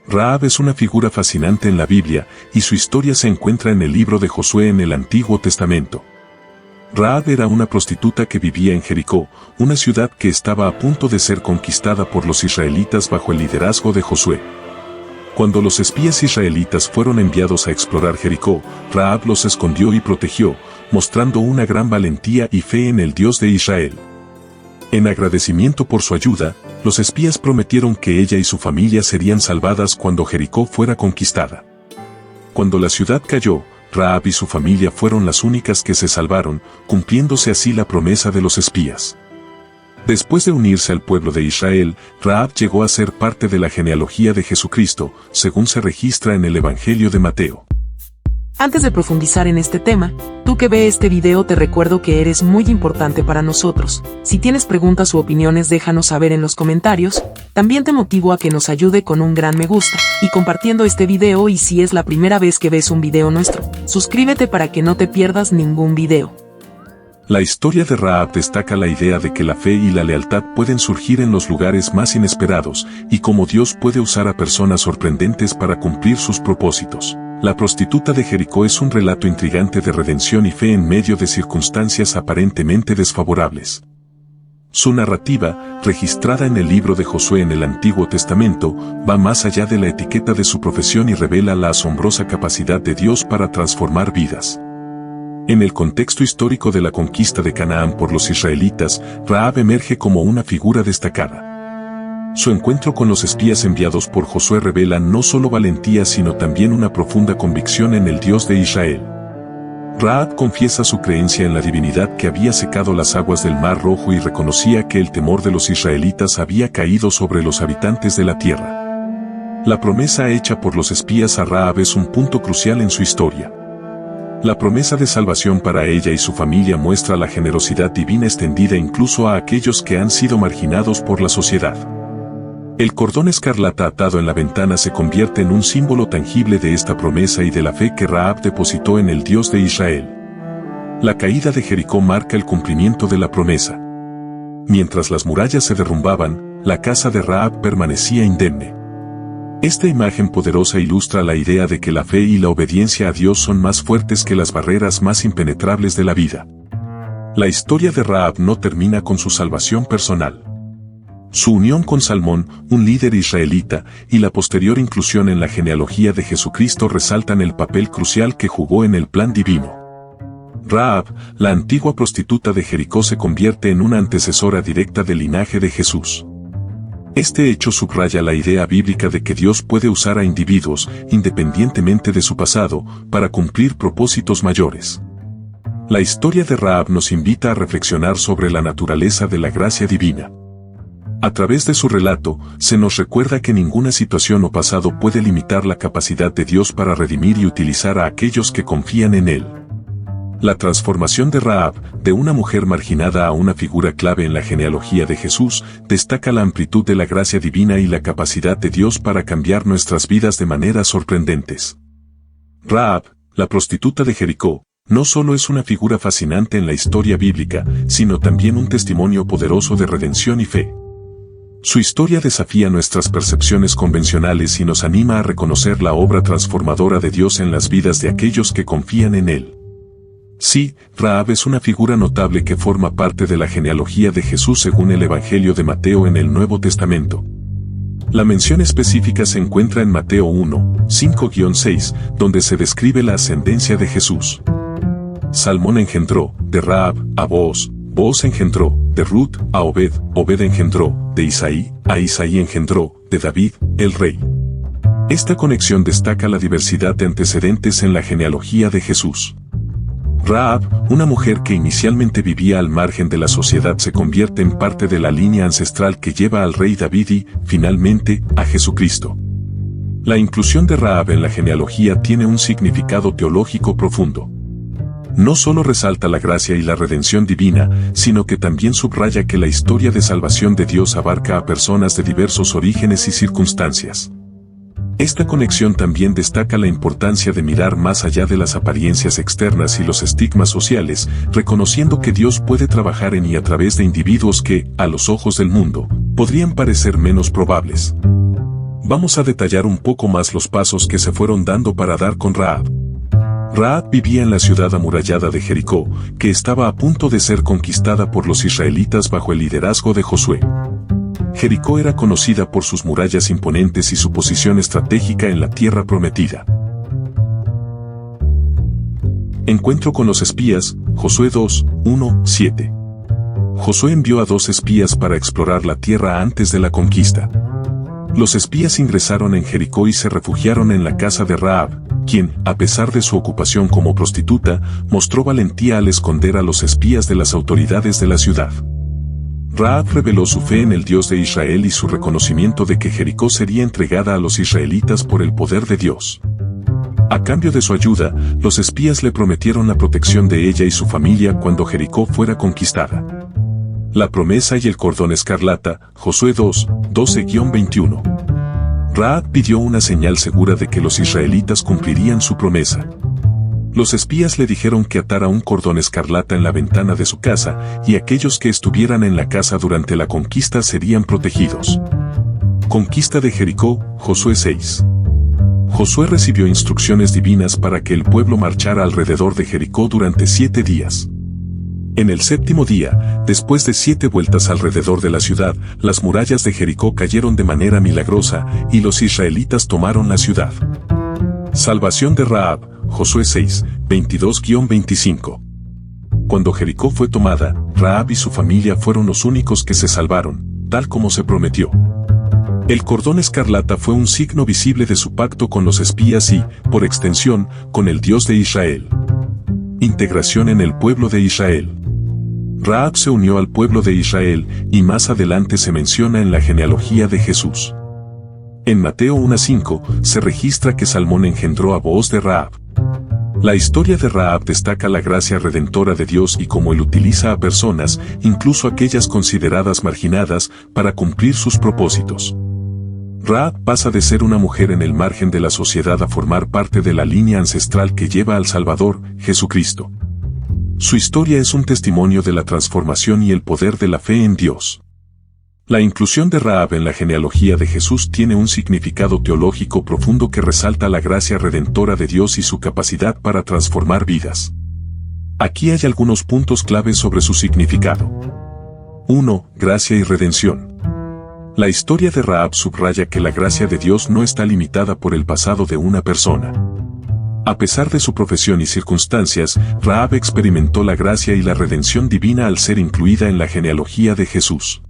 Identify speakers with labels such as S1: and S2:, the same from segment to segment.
S1: Rahab es una figura fascinante en la Biblia, y su historia se encuentra en el libro de Josué en el Antiguo Testamento. Rahab era una prostituta que vivía en Jericó, una ciudad que estaba a punto de ser conquistada por los israelitas bajo el liderazgo de Josué. Cuando los espías israelitas fueron enviados a explorar Jericó, Rahab los escondió y protegió, mostrando una gran valentía y fe en el Dios de Israel. En agradecimiento por su ayuda, los espías prometieron que ella y su familia serían salvadas cuando Jericó fuera conquistada. Cuando la ciudad cayó, Rahab y su familia fueron las únicas que se salvaron, cumpliéndose así la promesa de los espías. Después de unirse al pueblo de Israel, Rahab llegó a ser parte de la genealogía de Jesucristo, según se registra en el Evangelio de Mateo.
S2: Antes de profundizar en este tema, tú que ves este video te recuerdo que eres muy importante para nosotros. Si tienes preguntas u opiniones déjanos saber en los comentarios. También te motivo a que nos ayude con un gran me gusta y compartiendo este video, y si es la primera vez que ves un video nuestro, suscríbete para que no te pierdas ningún video.
S1: La historia de Rahab destaca la idea de que la fe y la lealtad pueden surgir en los lugares más inesperados, y cómo Dios puede usar a personas sorprendentes para cumplir sus propósitos. La prostituta de Jericó es un relato intrigante de redención y fe en medio de circunstancias aparentemente desfavorables. Su narrativa, registrada en el libro de Josué en el Antiguo Testamento, va más allá de la etiqueta de su profesión y revela la asombrosa capacidad de Dios para transformar vidas. En el contexto histórico de la conquista de Canaán por los israelitas, Rahab emerge como una figura destacada. Su encuentro con los espías enviados por Josué revela no solo valentía sino también una profunda convicción en el Dios de Israel. Rahab confiesa su creencia en la divinidad que había secado las aguas del Mar Rojo y reconocía que el temor de los israelitas había caído sobre los habitantes de la tierra. La promesa hecha por los espías a Rahab es un punto crucial en su historia. La promesa de salvación para ella y su familia muestra la generosidad divina extendida incluso a aquellos que han sido marginados por la sociedad. El cordón escarlata atado en la ventana se convierte en un símbolo tangible de esta promesa y de la fe que Rahab depositó en el Dios de Israel. La caída de Jericó marca el cumplimiento de la promesa. Mientras las murallas se derrumbaban, la casa de Rahab permanecía indemne. Esta imagen poderosa ilustra la idea de que la fe y la obediencia a Dios son más fuertes que las barreras más impenetrables de la vida. La historia de Rahab no termina con su salvación personal. Su unión con Salmón, un líder israelita, y la posterior inclusión en la genealogía de Jesucristo resaltan el papel crucial que jugó en el plan divino. Rahab, la antigua prostituta de Jericó, se convierte en una antecesora directa del linaje de Jesús. Este hecho subraya la idea bíblica de que Dios puede usar a individuos, independientemente de su pasado, para cumplir propósitos mayores. La historia de Rahab nos invita a reflexionar sobre la naturaleza de la gracia divina. A través de su relato, se nos recuerda que ninguna situación o pasado puede limitar la capacidad de Dios para redimir y utilizar a aquellos que confían en Él. La transformación de Rahab, de una mujer marginada a una figura clave en la genealogía de Jesús, destaca la amplitud de la gracia divina y la capacidad de Dios para cambiar nuestras vidas de maneras sorprendentes. Rahab, la prostituta de Jericó, no solo es una figura fascinante en la historia bíblica, sino también un testimonio poderoso de redención y fe. Su historia desafía nuestras percepciones convencionales y nos anima a reconocer la obra transformadora de Dios en las vidas de aquellos que confían en Él. Sí, Rahab es una figura notable que forma parte de la genealogía de Jesús según el Evangelio de Mateo en el Nuevo Testamento. La mención específica se encuentra en Mateo 1, 5-6, donde se describe la ascendencia de Jesús. Salmón engendró, de Rahab, a Booz, Booz engendró, de Ruth, a Obed, Obed engendró, de Isaí, a Isaí engendró, de David, el rey. Esta conexión destaca la diversidad de antecedentes en la genealogía de Jesús. Rahab, una mujer que inicialmente vivía al margen de la sociedad, se convierte en parte de la línea ancestral que lleva al rey David y, finalmente, a Jesucristo. La inclusión de Rahab en la genealogía tiene un significado teológico profundo. No solo resalta la gracia y la redención divina, sino que también subraya que la historia de salvación de Dios abarca a personas de diversos orígenes y circunstancias. Esta conexión también destaca la importancia de mirar más allá de las apariencias externas y los estigmas sociales, reconociendo que Dios puede trabajar en y a través de individuos que, a los ojos del mundo, podrían parecer menos probables. Vamos a detallar un poco más los pasos que se fueron dando para dar con Rahab. Rahab vivía en la ciudad amurallada de Jericó, que estaba a punto de ser conquistada por los israelitas bajo el liderazgo de Josué. Jericó era conocida por sus murallas imponentes y su posición estratégica en la tierra prometida. Encuentro con los espías, Josué 2, 1, 7. Josué envió a 2 espías para explorar la tierra antes de la conquista. Los espías ingresaron en Jericó y se refugiaron en la casa de Rahab, quien, a pesar de su ocupación como prostituta, mostró valentía al esconder a los espías de las autoridades de la ciudad. Rahab reveló su fe en el Dios de Israel y su reconocimiento de que Jericó sería entregada a los israelitas por el poder de Dios. A cambio de su ayuda, los espías le prometieron la protección de ella y su familia cuando Jericó fuera conquistada. La promesa y el cordón escarlata, Josué 2, 12-21. Rahab pidió una señal segura de que los israelitas cumplirían su promesa. Los espías le dijeron que atara un cordón escarlata en la ventana de su casa, y aquellos que estuvieran en la casa durante la conquista serían protegidos. Conquista de Jericó, Josué 6. Josué recibió instrucciones divinas para que el pueblo marchara alrededor de Jericó durante 7 días. En el 7º día, después de 7 vueltas alrededor de la ciudad, las murallas de Jericó cayeron de manera milagrosa, y los israelitas tomaron la ciudad. Salvación de Rahab, Josué 6, 22-25. Cuando Jericó fue tomada, Rahab y su familia fueron los únicos que se salvaron, tal como se prometió. El cordón escarlata fue un signo visible de su pacto con los espías y, por extensión, con el Dios de Israel. Integración en el pueblo de Israel. Rahab se unió al pueblo de Israel, y más adelante se menciona en la genealogía de Jesús. En Mateo 1:5 se registra que Salmón engendró a Booz de Rahab. La historia de Rahab destaca la gracia redentora de Dios y cómo Él utiliza a personas, incluso aquellas consideradas marginadas, para cumplir sus propósitos. Rahab pasa de ser una mujer en el margen de la sociedad a formar parte de la línea ancestral que lleva al Salvador, Jesucristo. Su historia es un testimonio de la transformación y el poder de la fe en Dios. La inclusión de Rahab en la genealogía de Jesús tiene un significado teológico profundo que resalta la gracia redentora de Dios y su capacidad para transformar vidas. Aquí hay algunos puntos claves sobre su significado. 1. Gracia y redención. La historia de Rahab subraya que la gracia de Dios no está limitada por el pasado de una persona. A pesar de su profesión y circunstancias, Rahab experimentó la gracia y la redención divina al ser incluida en la genealogía de Jesús.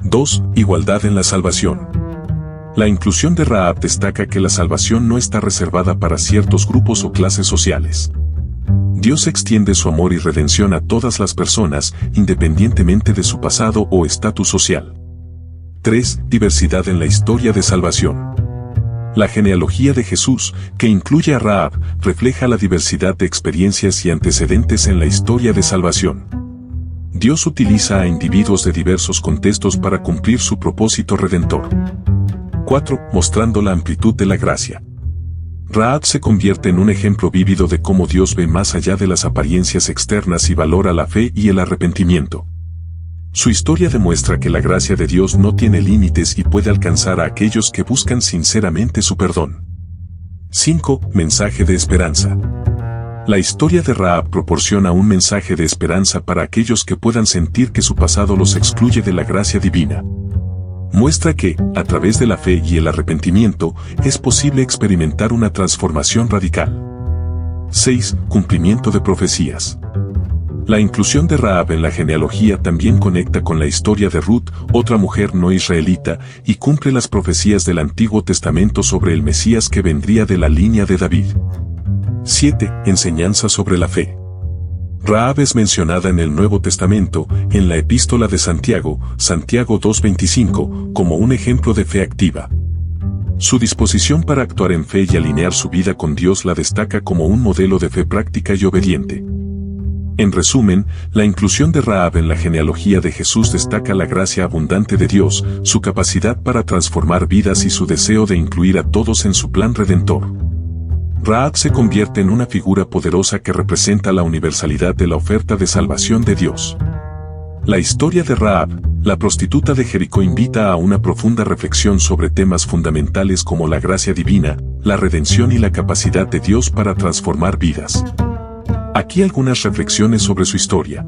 S1: 2. Igualdad en la salvación. La inclusión de Rahab destaca que la salvación no está reservada para ciertos grupos o clases sociales. Dios extiende su amor y redención a todas las personas, independientemente de su pasado o estatus social. 3. Diversidad en la historia de salvación. La genealogía de Jesús, que incluye a Rahab, refleja la diversidad de experiencias y antecedentes en la historia de salvación. Dios utiliza a individuos de diversos contextos para cumplir su propósito redentor. 4. Mostrando la amplitud de la gracia. Rahab se convierte en un ejemplo vívido de cómo Dios ve más allá de las apariencias externas y valora la fe y el arrepentimiento. Su historia demuestra que la gracia de Dios no tiene límites y puede alcanzar a aquellos que buscan sinceramente su perdón. 5. Mensaje de esperanza. La historia de Rahab proporciona un mensaje de esperanza para aquellos que puedan sentir que su pasado los excluye de la gracia divina. Muestra que, a través de la fe y el arrepentimiento, es posible experimentar una transformación radical. 6. Cumplimiento de profecías. La inclusión de Rahab en la genealogía también conecta con la historia de Ruth, otra mujer no israelita, y cumple las profecías del Antiguo Testamento sobre el Mesías que vendría de la línea de David. 7. Enseñanza sobre la fe. Rahab es mencionada en el Nuevo Testamento, en la Epístola de Santiago, Santiago 2:25, como un ejemplo de fe activa. Su disposición para actuar en fe y alinear su vida con Dios la destaca como un modelo de fe práctica y obediente. En resumen, la inclusión de Rahab en la genealogía de Jesús destaca la gracia abundante de Dios, su capacidad para transformar vidas y su deseo de incluir a todos en su plan redentor. Rahab se convierte en una figura poderosa que representa la universalidad de la oferta de salvación de Dios. La historia de Rahab, La prostituta de Jericó invita a una profunda reflexión sobre temas fundamentales como la gracia divina, la redención y la capacidad de Dios para transformar vidas. Aquí algunas reflexiones sobre su historia.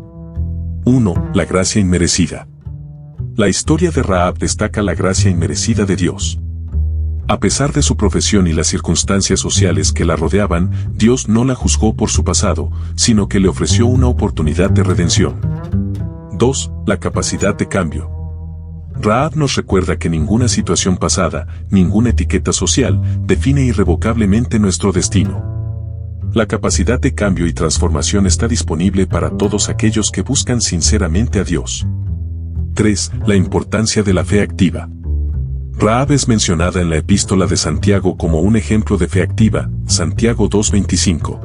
S1: 1. La gracia inmerecida. La historia de Rahab destaca la gracia inmerecida de Dios. A pesar de su profesión y las circunstancias sociales que la rodeaban, Dios no la juzgó por su pasado, sino que le ofreció una oportunidad de redención. 2. La capacidad de cambio. Rahab nos recuerda que ninguna situación pasada, ninguna etiqueta social, define irrevocablemente nuestro destino. La capacidad de cambio y transformación está disponible para todos aquellos que buscan sinceramente a Dios. 3. La importancia de la fe activa. Rahab es mencionada en la epístola de Santiago como un ejemplo de fe activa, Santiago 2:25.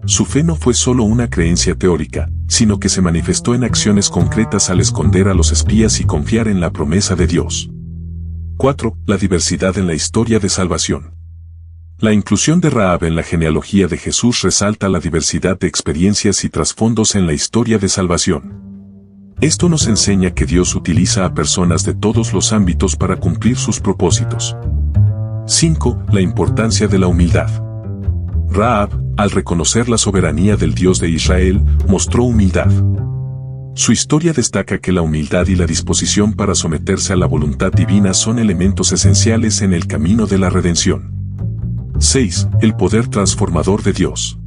S1: Su fe no fue solo una creencia teórica, sino que se manifestó en acciones concretas al esconder a los espías y confiar en la promesa de Dios. 4. La diversidad en la historia de salvación. La inclusión de Rahab en la genealogía de Jesús resalta la diversidad de experiencias y trasfondos en la historia de salvación. Esto nos enseña que Dios utiliza a personas de todos los ámbitos para cumplir sus propósitos. 5. La importancia de la humildad. Rahab, al reconocer la soberanía del Dios de Israel, mostró humildad. Su historia destaca que la humildad y la disposición para someterse a la voluntad divina son elementos esenciales en el camino de la redención. 6. El poder transformador de Dios.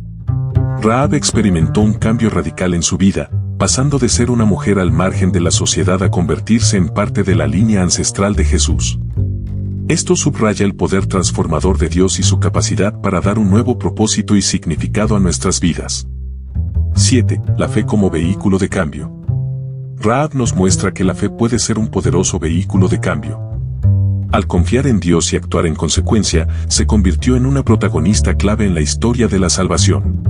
S1: Rahab experimentó un cambio radical en su vida, pasando de ser una mujer al margen de la sociedad a convertirse en parte de la línea ancestral de Jesús. Esto subraya el poder transformador de Dios y su capacidad para dar un nuevo propósito y significado a nuestras vidas. 7. La fe como vehículo de cambio. Rahab nos muestra que la fe puede ser un poderoso vehículo de cambio. Al confiar en Dios y actuar en consecuencia, se convirtió en una protagonista clave en la historia de la salvación.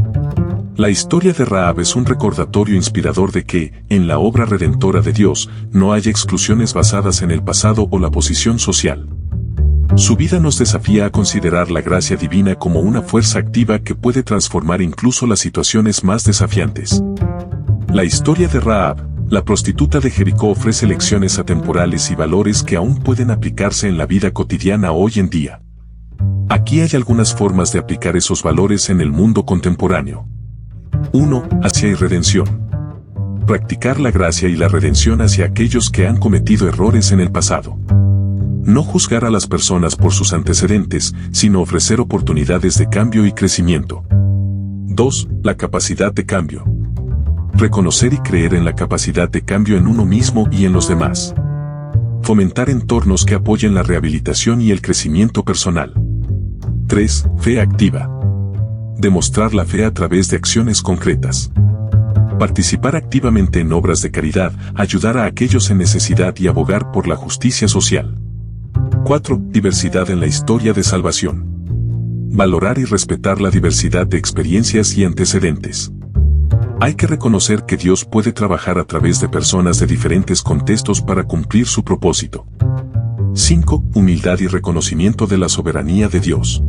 S1: La historia de Rahab es un recordatorio inspirador de que, en la obra redentora de Dios, no hay exclusiones basadas en el pasado o la posición social. Su vida nos desafía a considerar la gracia divina como una fuerza activa que puede transformar incluso las situaciones más desafiantes. La historia de Rahab, la prostituta de Jericó, ofrece lecciones atemporales y valores que aún pueden aplicarse en la vida cotidiana hoy en día. Aquí hay algunas formas de aplicar esos valores en el mundo contemporáneo. 1. Hacia y redención. Practicar la gracia y la redención hacia aquellos que han cometido errores en el pasado. No juzgar a las personas por sus antecedentes, sino ofrecer oportunidades de cambio y crecimiento. 2. La capacidad de cambio. Reconocer y creer en la capacidad de cambio en uno mismo y en los demás. Fomentar entornos que apoyen la rehabilitación y el crecimiento personal. 3. Fe activa. Demostrar la fe a través de acciones concretas. Participar activamente en obras de caridad, ayudar a aquellos en necesidad y abogar por la justicia social. 4. Diversidad en la historia de salvación. Valorar y respetar la diversidad de experiencias y antecedentes. Hay que reconocer que Dios puede trabajar a través de personas de diferentes contextos para cumplir su propósito. 5. Humildad y reconocimiento de la soberanía de Dios.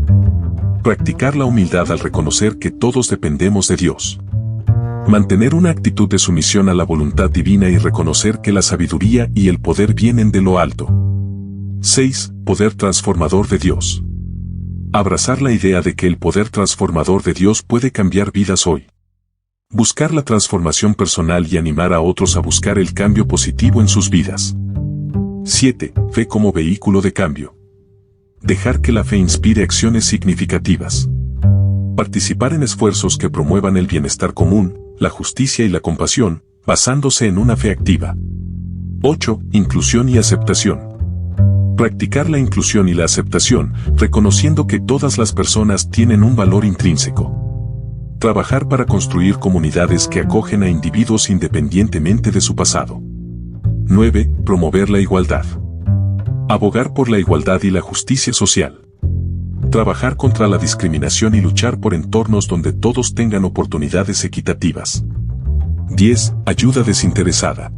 S1: Practicar la humildad al reconocer que todos dependemos de Dios. Mantener una actitud de sumisión a la voluntad divina y reconocer que la sabiduría y el poder vienen de lo alto. 6. Poder transformador de Dios. Abrazar la idea de que el poder transformador de Dios puede cambiar vidas hoy. Buscar la transformación personal y animar a otros a buscar el cambio positivo en sus vidas. 7. Fe como vehículo de cambio. Dejar que la fe inspire acciones significativas. Participar en esfuerzos que promuevan el bienestar común, la justicia y la compasión, basándose en una fe activa. 8. Inclusión y aceptación. Practicar la inclusión y la aceptación, reconociendo que todas las personas tienen un valor intrínseco. Trabajar para construir comunidades que acogen a individuos independientemente de su pasado. 9. Promover la igualdad. Abogar por la igualdad y la justicia social. Trabajar contra la discriminación y luchar por entornos donde todos tengan oportunidades equitativas. 10. Ayuda desinteresada.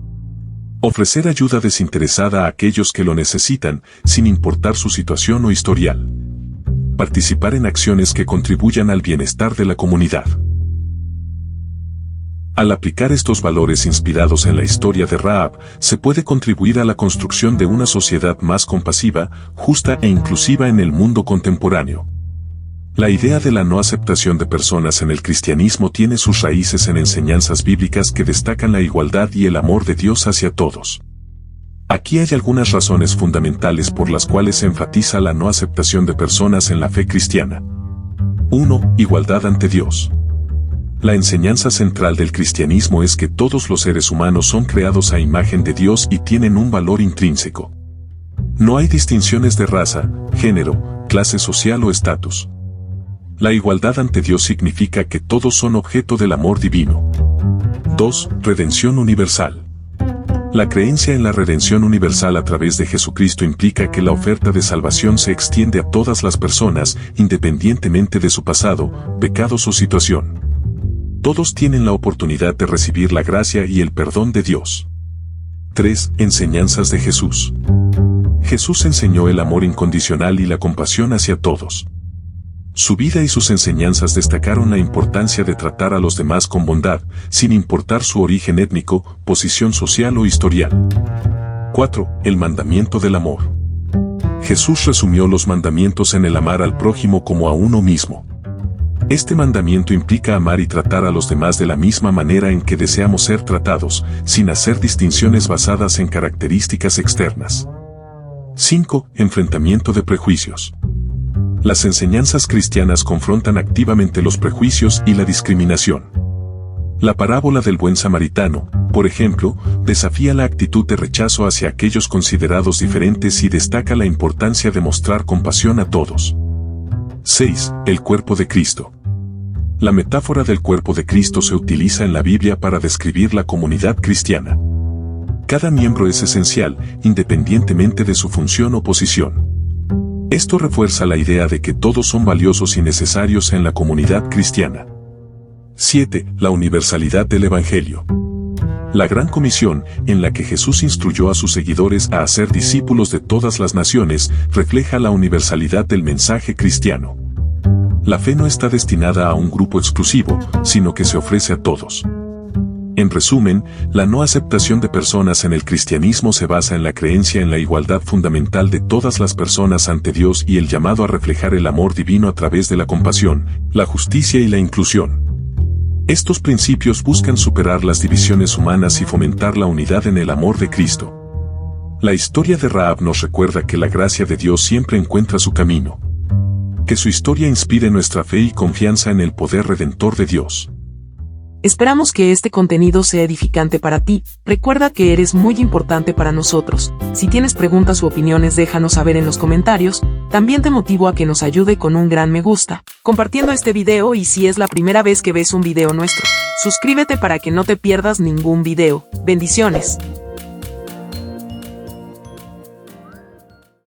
S1: Ofrecer ayuda desinteresada a aquellos que lo necesitan, sin importar su situación o historial. Participar en acciones que contribuyan al bienestar de la comunidad. Al aplicar estos valores inspirados en la historia de Rahab, se puede contribuir a la construcción de una sociedad más compasiva, justa e inclusiva en el mundo contemporáneo. La idea de la no aceptación de personas en el cristianismo tiene sus raíces en enseñanzas bíblicas que destacan la igualdad y el amor de Dios hacia todos. Aquí hay algunas razones fundamentales por las cuales se enfatiza la no aceptación de personas en la fe cristiana. 1. Igualdad ante Dios. La enseñanza central del cristianismo es que todos los seres humanos son creados a imagen de Dios y tienen un valor intrínseco. No hay distinciones de raza, género, clase social o estatus. La igualdad ante Dios significa que todos son objeto del amor divino. 2. Redención universal. La creencia en la redención universal a través de Jesucristo implica que la oferta de salvación se extiende a todas las personas, independientemente de su pasado, pecados o situación. Todos tienen la oportunidad de recibir la gracia y el perdón de Dios. 3. Enseñanzas de Jesús. Jesús enseñó el amor incondicional y la compasión hacia todos. Su vida y sus enseñanzas destacaron la importancia de tratar a los demás con bondad, sin importar su origen étnico, posición social o historial. 4. El mandamiento del amor. Jesús resumió los mandamientos en el amar al prójimo como a uno mismo. Este mandamiento implica amar y tratar a los demás de la misma manera en que deseamos ser tratados, sin hacer distinciones basadas en características externas. 5. Enfrentamiento de prejuicios. Las enseñanzas cristianas confrontan activamente los prejuicios y la discriminación. La parábola del buen samaritano, por ejemplo, desafía la actitud de rechazo hacia aquellos considerados diferentes y destaca la importancia de mostrar compasión a todos. 6. El cuerpo de Cristo. La metáfora del cuerpo de Cristo se utiliza en la Biblia para describir la comunidad cristiana. Cada miembro es esencial, independientemente de su función o posición. Esto refuerza la idea de que todos son valiosos y necesarios en la comunidad cristiana. 7. La universalidad del Evangelio. La Gran Comisión, en la que Jesús instruyó a sus seguidores a hacer discípulos de todas las naciones, refleja la universalidad del mensaje cristiano. La fe no está destinada a un grupo exclusivo, sino que se ofrece a todos. En resumen, la no aceptación de personas en el cristianismo se basa en la creencia en la igualdad fundamental de todas las personas ante Dios y el llamado a reflejar el amor divino a través de la compasión, la justicia y la inclusión. Estos principios buscan superar las divisiones humanas y fomentar la unidad en el amor de Cristo. La historia de Rahab nos recuerda que la gracia de Dios siempre encuentra su camino. Que su historia inspire nuestra fe y confianza en el poder redentor de Dios.
S2: Esperamos que este contenido sea edificante para ti. Recuerda que eres muy importante para nosotros. Si tienes preguntas u opiniones, déjanos saber en los comentarios. También te motivo a que nos ayude con un gran me gusta, compartiendo este video, y si es la primera vez que ves un video nuestro, suscríbete para que no te pierdas ningún video. Bendiciones.